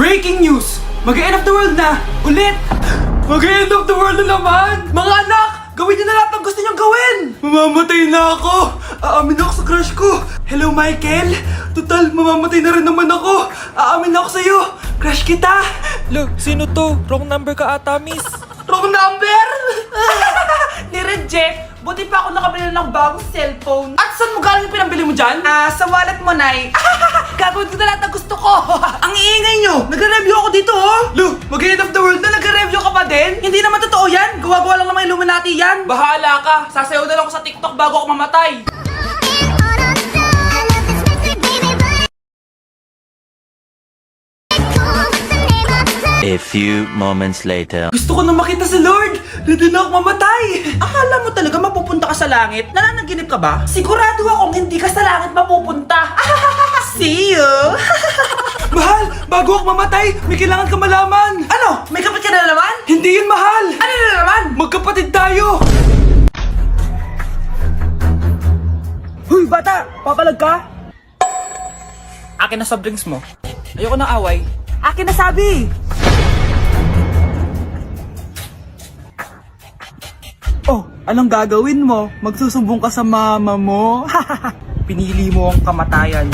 Breaking news! Mag-end of the world na! Ulit! Mag-end of the world na naman! Mga anak! Gawin niyo na lahat ng gusto niyong gawin! Mamamatay na ako! Aamin ako sa crush ko! Hello, Michael! Total, mamamatay na rin naman ako! Aamin ako sa'yo! Crush kita! Lo, sino to? Wrong number ka ata, miss. Wrong number! Ni-reject! Buti pa ako nakabili ng bagong cellphone. At saan mo galing yung pinambili mo dyan? Sa wallet mo, Nay. Gagawin ko na lahat ng gusto ko. Ang iingay nyo! Nagre-review ako dito, oh! Lu, mag-end of the world na nagre-review ka pa din? Hindi naman totoo yan. Gawa-gawa lang naman Illuminati yan. Bahala ka. Sasayaw na lang ako sa TikTok bago ako mamatay. A few moments later. Gusto ko na makita si Lord! Ready na ako mamatay! Akala mo talaga mapupunta ka sa langit? Nananaginip ka ba? Sigurado akong hindi ka sa langit mapupunta! See you! Mahal! Bago ako mamatay, may kailangan ka malaman! Ano? May kapit ka na naman? Hindi yun, mahal! Ano na naman? Magkapatid tayo! Huy, bata! Papalag ka? Akin na soft drinks mo. Ayoko ng away. Akin na sabi! Oh, anong gagawin mo? Magsusumbong ka sa mama mo? Pinili mo ang kamatayan.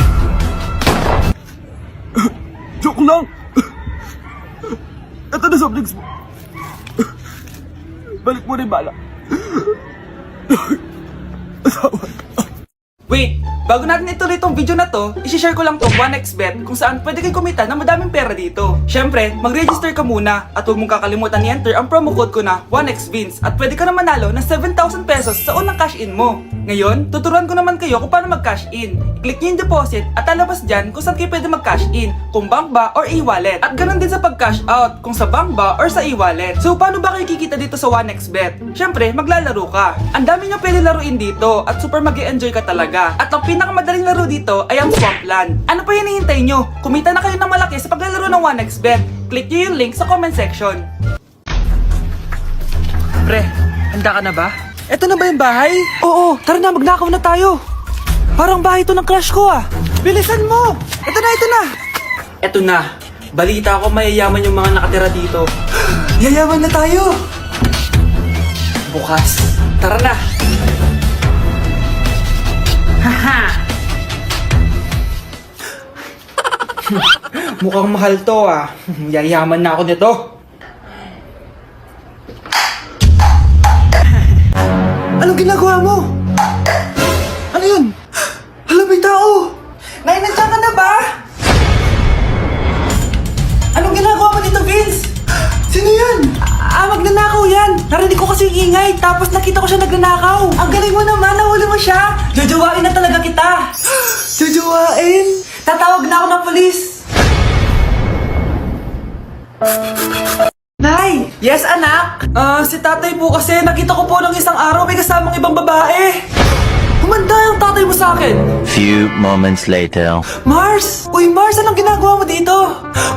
Joke lang! Ito na soft drinks mo. Balik mo rin bala. Wait! Bago natin ituloy itong video na to, isi-share ko lang tong 1xbet kung saan pwede kayo kumita ng madaming pera dito. Siyempre, mag-register ka muna at huwag mong kakalimutan i-enter ang promo code ko na 1xvins at pwede ka na manalo ng 7,000 pesos sa unang cash in mo. Ngayon, tuturuan ko naman kayo kung paano mag-cash in. I-click nyo yung deposit at lalabas dyan kung saan kayo pwede mag-cash in, kung bank ba or e-wallet. At ganun din sa pag-cash out, kung sa bank ba or sa e-wallet. So, paano ba kayo kikita dito sa 1xbet? Siyempre, maglalaro ka. Ang dami nyo pwede laruin dito at super mag-e-enjoy ka talaga. At ang pinakamadaling laro dito ay ang Swampland. Ano pa hinihintay nyo? Kumita na kayo ng malaki sa paglalaro ng 1xbet. Click nyo yung link sa comment section. Pre, handa ka na ba? Eto na ba yung bahay? Oo, tara na, magnakaw na tayo. Parang bahay to ng crush ko ah. Bilisan mo! Eto na, eto na! Eto na. Balita ko mayayaman yung mga nakatira dito. Yayaman na tayo! Bukas. Tara na! Haha! Mukhang mahal to ah. Yayaman na ako nito. Anong ginagawa mo? Ano yun? Hala, may tao! Nay, nandiyan ka na ba? Anong ginagawa mo dito, Vince? Sino yan? Magnanakaw yan! Narinig ko kasi yung ingay, tapos nakita ko siya nagnanakaw. Ang galing mo naman, nahuli mo siya! Jojowain na talaga kita! Jojowain? Tatawag na ako ng polis! Nay! Yes, anak? Si tatay po kasi nakita ko po ng isang araw may kasamang ibang babae. Humanda yung tatay mo sa akin. Few moments later. Mars! Uy, Mars, anong ginagawa mo dito?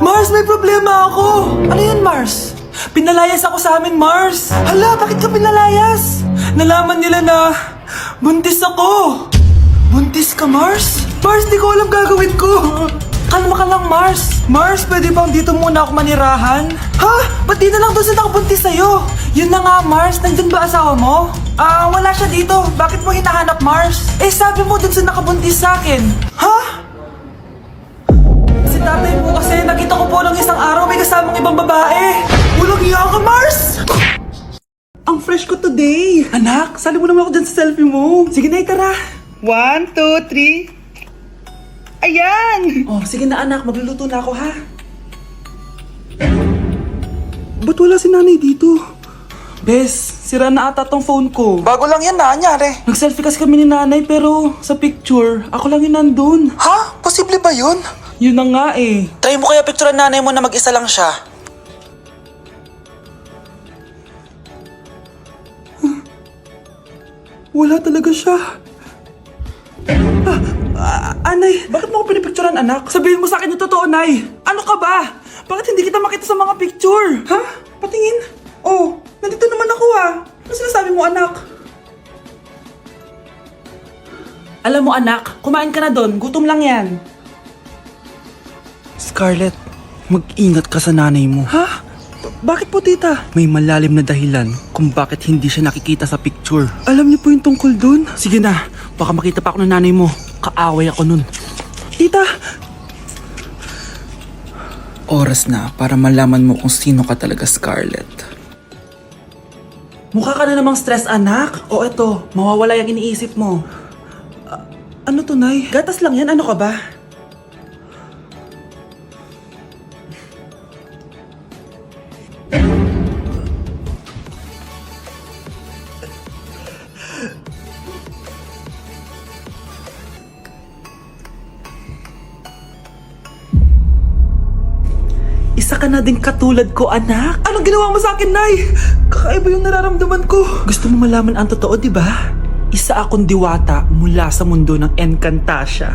Mars, may problema ako. Ano yun, Mars? Pinalayas ako sa amin, Mars. Hala, bakit ka pinalayas? Nalaman nila na buntis ako. Buntis ka, Mars? Mars, di ko alam gagawin ko. Kalma ka lang, Mars. Mars, pwede bang dito muna ako manirahan? Ha? Ba't di na lang doon sa nakabuntis sa'yo? Yun na nga, Mars. Nandun ba asawa mo? Wala siya dito. Bakit mo hinahanap, Mars? Eh, sabi mo dun sa nakabuntis sa akin. Ha? Si tatay po kasi nakita ko po ng isang araw may kasamang ibang babae. Walang iya ka, Mars! Ang fresh ko today. Anak, sali mo naman ako dyan sa selfie mo. Sige na, tara. 1, 2, 3. Ayan! Oh, sige na anak, magluluto na ako ha. Ba't wala si nanay dito? Bes, sira na ata tong phone ko. Bago lang yan nangyari. Nag-selfie kasi kami ni nanay pero sa picture, ako lang yung nandun. Ha? Posible ba yun? Yun na nga eh. Try mo kaya picture nanay mo na mag-isa lang siya. Wala talaga siya. Anay, bakit mo ako pinipicturean, anak? Sabihin mo sa akin yung totoo, Nay. Ano ka ba? Bakit hindi kita makita sa mga picture? Ha? Patingin. Oh, nandito naman ako ah. Ano sinasabi mo, anak? Alam mo, anak, kumain ka na doon. Gutom lang yan. Scarlett, Mag-ingat ka sa nanay mo. Ha? Bakit po, tita? May malalim na dahilan kung bakit hindi siya nakikita sa picture. Alam niyo po yung tungkol dun? Sige na, baka makita pa ako ng nanay mo. Kaaway ako nun. Tita! Oras na para malaman mo kung sino ka talaga, Scarlett. Mukha ka na namang stress, anak. O eto, mawawala yung iniisip mo. Ano to, Nay? Gatas lang yan, ano ka ba? Isa ka na din katulad ko, anak. Anong ginawa mo sa akin, Nay? Kakaiba yung nararamdaman ko. Gusto mo malaman ang totoo, di ba? Isa akong diwata mula sa mundo ng Encantasia.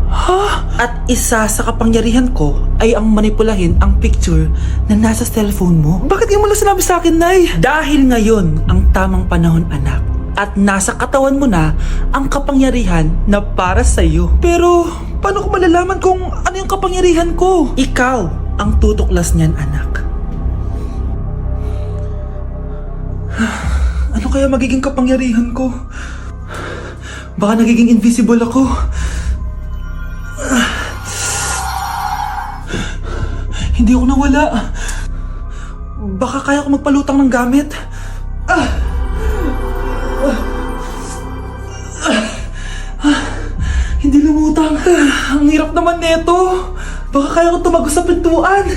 Ha? At isa sa kapangyarihan ko ay ang manipulahin ang picture na nasa cellphone mo. Bakit di mo lang sinabi sa akin, Nay? Dahil ngayon ang tamang panahon, anak. At nasa katawan mo na ang kapangyarihan na para sa'yo. Pero, paano ko malalaman kung ano yung kapangyarihan ko? Ikaw ang tutuklas niyan, anak. Ano kaya magiging kapangyarihan ko? Baka nagiging invisible ako. Hindi ako nawala. Baka kaya ko magpalutang ng gamit. Hindi lumutang. Ang hirap naman neto. Baka kaya ko tumagos sa pintuan.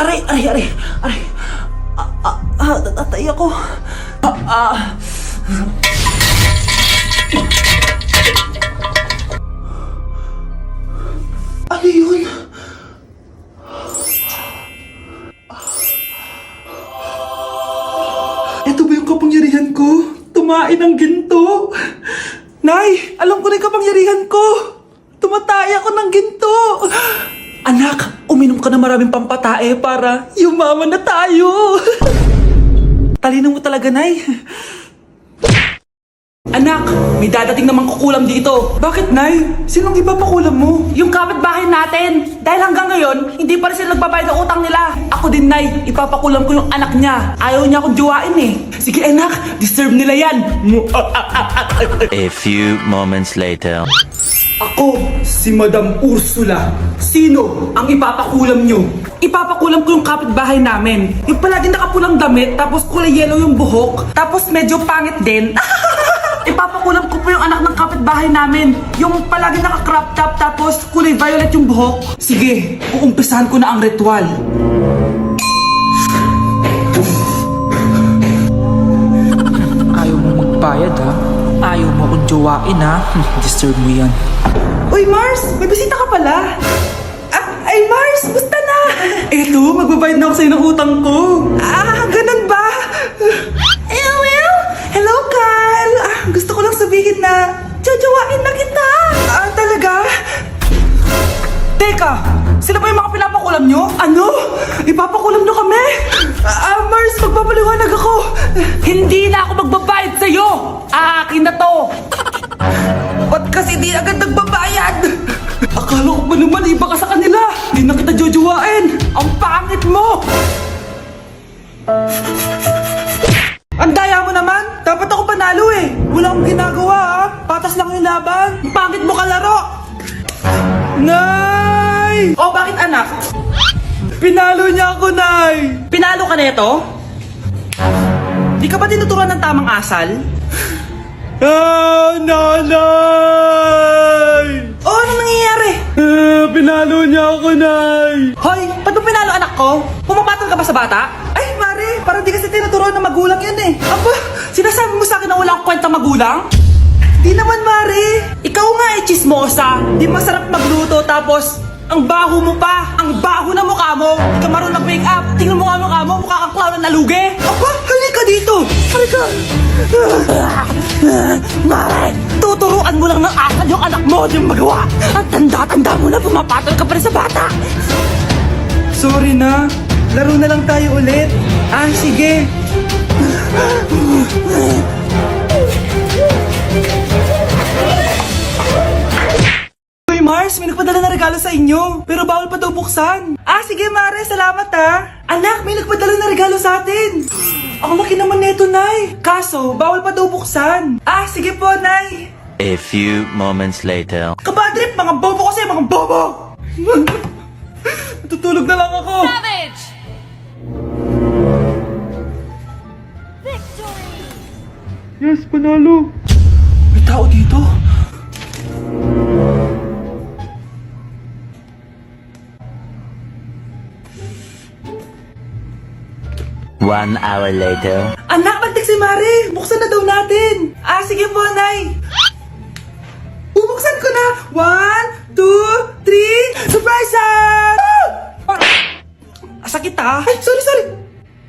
Aray, aray, aray, aray. Tatay ako. Ano yun? Ito ba yung kapangyarihan ko? Tumain ng ginto? Nay, alam ko na yung kapangyarihan ko. Tumatay ako ng ginto. Anak, uminom ka na maraming pampatae para yumaman na tayo. Talino mo talaga, Nay. Anak, may dadating namang kukulam dito. Bakit, Nay? Sinong iba pakulam mo? Yung kapitbahay natin. Dahil hanggang ngayon, hindi pa rin sila nagbabayad ng utang nila. Ako din, Nay. Ipapakulam ko yung anak niya. Ayaw niya akong jowain eh. Sige, anak. Deserve nila yan. A few moments later. Ako, si Madam Ursula. Sino ang ipapakulam nyo? Ipapakulam ko yung kapitbahay namin. Yung palagi nakapulang damit, tapos kulay yellow yung buhok, tapos medyo pangit din. Ipapakulam ko po yung anak ng kapitbahay namin. Yung palagi naka-crop top, tapos kulay violet yung buhok. Sige, uumpisahan ko na ang ritual. Ayaw mo magbayad ha? Ayaw mo akong jowain ha? Deserve mo yan. Uy, Mars! May bisita ka pala! Ay, Mars! Gusto na! Eto, magbabayad na ako sa'yo ng utang ko. Ganun ba? Well, hello, Kyle! Gusto ko lang sabihin na jajawain na kita! Talaga? Teka! Sila ba yung mga pinapakulam nyo? Ano? Ipapakulam nyo kami? Mars, magpapaliwanag ako! Hindi na ako magbabayad sa'yo! Akin na to! Ba't kasi di agad nagbabayad? Akala ko ba naman iba ka sa kanila? Di na kita jojowain. Ang pangit mo! Ang daya mo naman! Dapat ako panalo eh! Wala akong ginagawa ha! Patas lang yung laban! Ang pangit mo kalaro! Nay! O bakit anak? Pinalo niya ako, Nay! Pinalo ka neto? Di ka ba tinuturuan ng tamang asal? Nanay! Oh, ano nangyayari? Pinalo niya ako, Nay! Hoy, ba't mo pinalo anak ko? Pumapatol ka ba sa bata? Ay, Mare! Parang di kasi tinuturuan ng magulang yan eh! Aba, sinasabi mo sa akin na wala akong kwentang magulang? Di naman, Mare! Ikaw nga eh, chismosa. Di masarap magluto tapos ang baho mo pa. Ang baho na mukha mo. Di ka marunong make up. Tingnan mo nga mukha mo. Mukha kang clown na nalugi. Aba, halika dito! Halika! Mare, tuturuan mo lang ng asal yung anak mo. Di mo magawa. At tanda-tanda mo na pumapatol ka pa rin sa bata. Sorry na. Laro na lang tayo ulit. Sige. Gosh, may nagpadala na regalo sa inyo. Pero bawal pa daw buksan. Ah, sige Mare, salamat ha. Anak, may nagpadala na regalo sa atin. Ang laki naman nito, Nay. Kaso, bawal pa daw buksan. Ah, sige po, Nay. A few moments later. Kabadrip, mga bobo kasi, mga bobo! Natutulog na lang ako. Savage! Yes, panalo. May tao dito. One hour later. Anak, magtik si Mare. Buksan na daw natin. Ah, sige po, Nay. Bubuksan ko na. 1, 2, 3. Surprise! Sakit ah. Ay, sorry.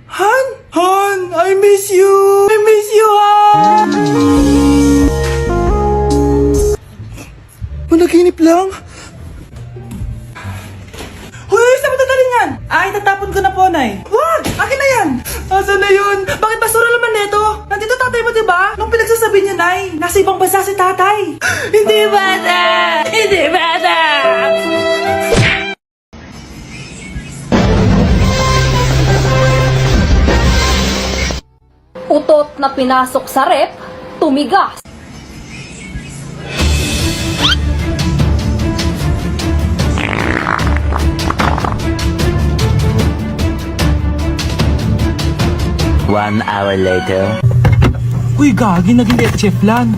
Han? Han, I miss you. I miss you, Han. Managinip lang. Hoy, saan mo dadalhin yan? Ay, tatapon ko na po, Nay. Wag! Akin na yan! Asan na yun? Bakit basura naman neto? Nandito tatay mo, diba? Nung pinagsasabi niya, Nay, nasa ibang bansa si tatay. Hindi bata! Hindi bata! Utot na pinasok sa rep, tumigas. One hour later. Uy, gagi, naging chef lan.